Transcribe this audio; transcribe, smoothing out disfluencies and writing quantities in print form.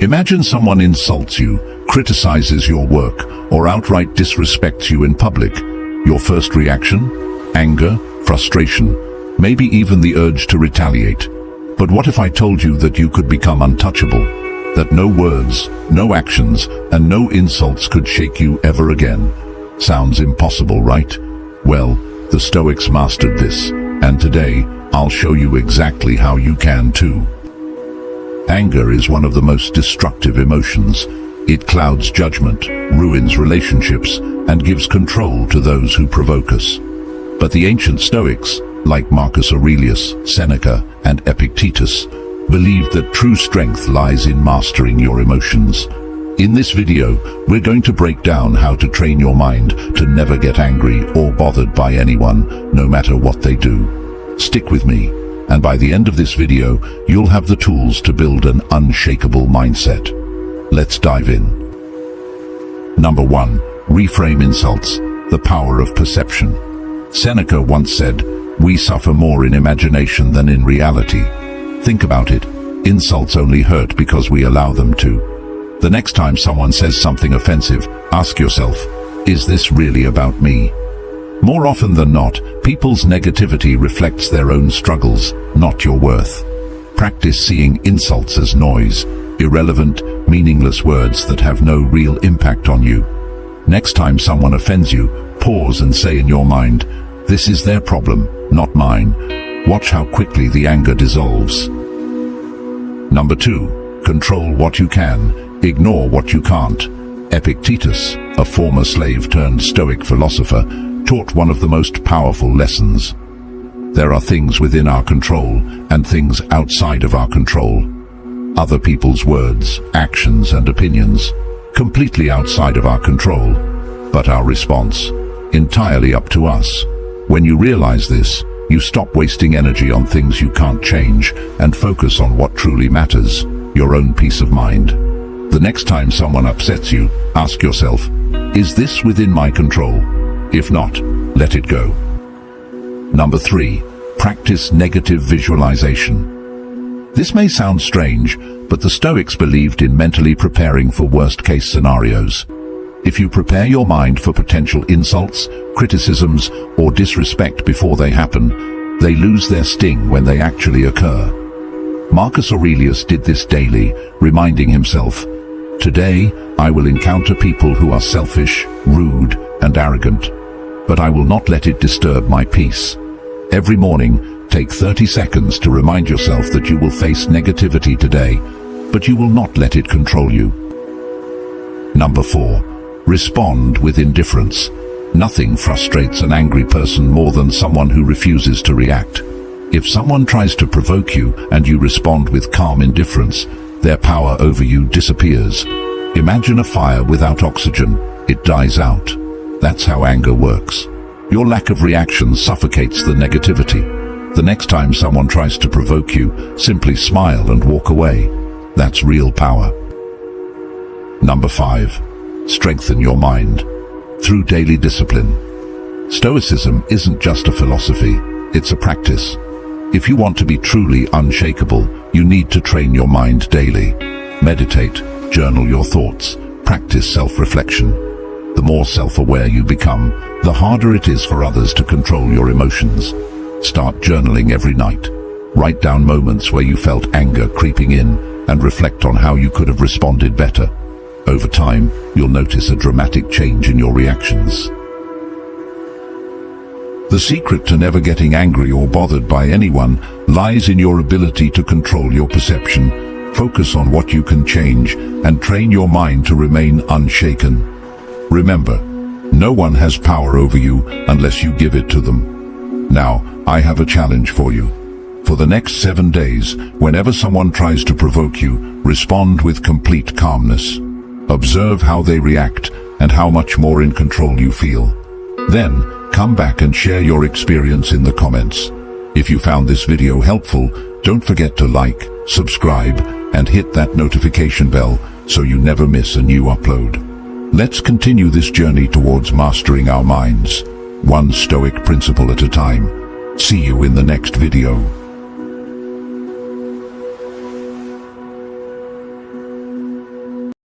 Imagine someone insults you, criticizes your work, or outright disrespects you in public. Your first reaction? Anger, frustration, maybe even the urge to retaliate. But what if I told you that you could become untouchable? That no words, no actions, and no insults could shake you ever again? Sounds impossible, right? Well, the Stoics mastered this, and today, I'll show you exactly how you can too. Anger is one of the most destructive emotions. It clouds judgment, ruins relationships, and gives control to those who provoke us. But the ancient Stoics, like Marcus Aurelius, Seneca, and Epictetus, believed that true strength lies in mastering your emotions. In this video, we're going to break down how to train your mind to never get angry or bothered by anyone, no matter what they do. Stick with me, and by the end of this video, you'll have the tools to build an unshakable mindset. Let's dive in. Number 1. Reframe insults, the power of perception. Seneca once said, "We suffer more in imagination than in reality." Think about it. Insults only hurt because we allow them to. The next time someone says something offensive, ask yourself, is this really about me? More often than not, people's negativity reflects their own struggles, not your worth. Practice seeing insults as noise, irrelevant, meaningless words that have no real impact on you. Next time someone offends you, pause and say in your mind, "This is their problem, not mine." Watch how quickly the anger dissolves. Number 2. Control what you can, ignore what you can't. Epictetus, a former slave turned Stoic philosopher, taught one of the most powerful lessons. There are things within our control and things outside of our control. Other people's words, actions, and opinions, completely outside of our control, but our response, entirely up to us. When you realize this, you stop wasting energy on things you can't change and focus on what truly matters, your own peace of mind. The next time someone upsets you, ask yourself, is this within my control? If not, let it go. Number 3. Practice negative visualization. This may sound strange, but the Stoics believed in mentally preparing for worst-case scenarios. If you prepare your mind for potential insults, criticisms, or disrespect before they happen, they lose their sting when they actually occur. Marcus Aurelius did this daily, reminding himself, "Today, I will encounter people who are selfish, rude, and arrogant, but I will not let it disturb my peace." Every morning, take 30 seconds to remind yourself that you will face negativity today, but you will not let it control you. Number 4. Respond with indifference. Nothing frustrates an angry person more than someone who refuses to react. If someone tries to provoke you and you respond with calm indifference, their power over you disappears. Imagine a fire without oxygen. It dies out. That's how anger works. Your lack of reaction suffocates the negativity. The next time someone tries to provoke you, simply smile and walk away. That's real power. Number 5. Strengthen your mind through daily discipline. Stoicism isn't just a philosophy, it's a practice. If you want to be truly unshakable, you need to train your mind daily. Meditate, journal your thoughts, practice self-reflection. The more self-aware you become, the harder it is for others to control your emotions. Start journaling every night. Write down moments where you felt anger creeping in and reflect on how you could have responded better. Over time, you'll notice a dramatic change in your reactions. The secret to never getting angry or bothered by anyone lies in your ability to control your perception, focus on what you can change, and train your mind to remain unshaken. Remember, no one has power over you unless you give it to them. Now, I have a challenge for you. For the next 7 days, whenever someone tries to provoke you, respond with complete calmness. Observe how they react and how much more in control you feel. Then, come back and share your experience in the comments. If you found this video helpful, don't forget to like, subscribe, and hit that notification bell so you never miss a new upload. Let's continue this journey towards mastering our minds, one Stoic principle at a time. See you in the next video.